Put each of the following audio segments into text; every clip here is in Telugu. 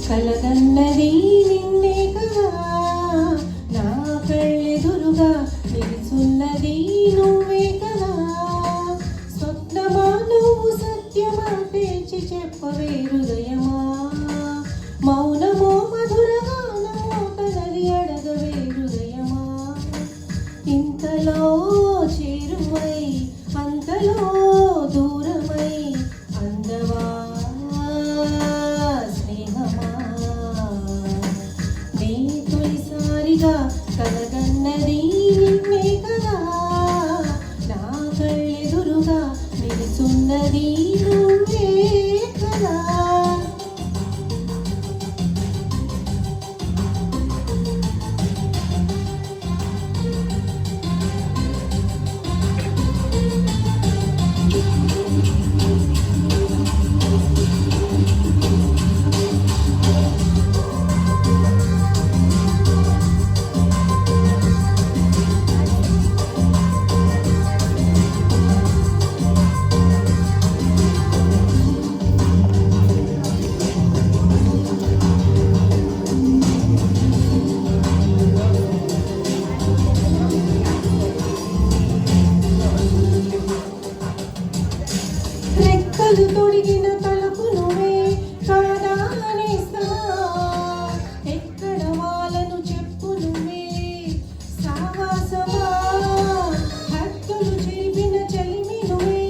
కలగన్నది నిన్నే కదా, నా కళ్ళెదురుగా నిలుచున్నది నువ్వే కదా. స్వప్నమా నువ్వు సత్యమా పేర్చి చెప్పవే హృదయమా, మౌనమో మధురగానమో తనది అడగవే హృదయమా. ఇంతలో చేరువై అంతలో దూరమై అందవా స్నేహమా. నీ తొలిసారిగా కలగన్నది నిన్నే కదా, నా కళ్ళెదురుగా నిలుచున్నది నువ్వే కదా. రెక్కలు తొడిగిన తలకు నువ్వే కాదా అనేస్తావా, ఎక్కడ వాళ్ళను చెప్పు నువ్వే సావాసమా. హద్దులు చెరిపిన చలిమి నువ్వే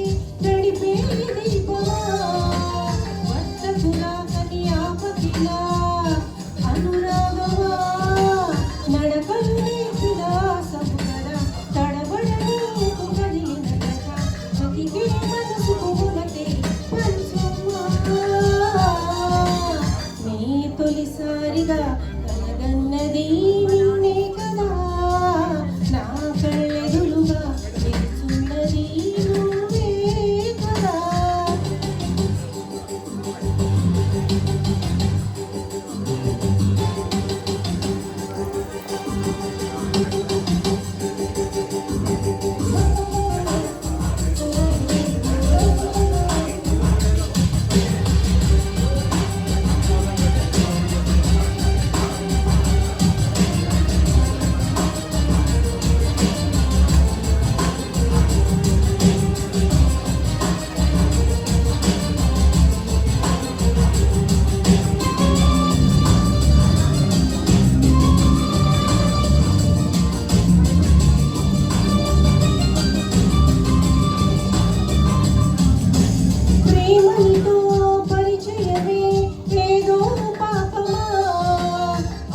నడిపే దీపమా, వద్దకు రాకని ఆపకిలా అనురాగమా. నడకలు నేర్పిన సముదర తడబడకు కదిలిన కథ బతికే మనసుకు తొలిసారిగా కలగన్నది నిన్నే కదా, నా కళ్ళెదురుగా నిలుచున్నది నువ్వే కదా.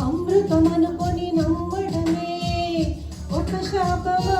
అమృతమనుకొని నమ్మడమే ఒక శాపమా.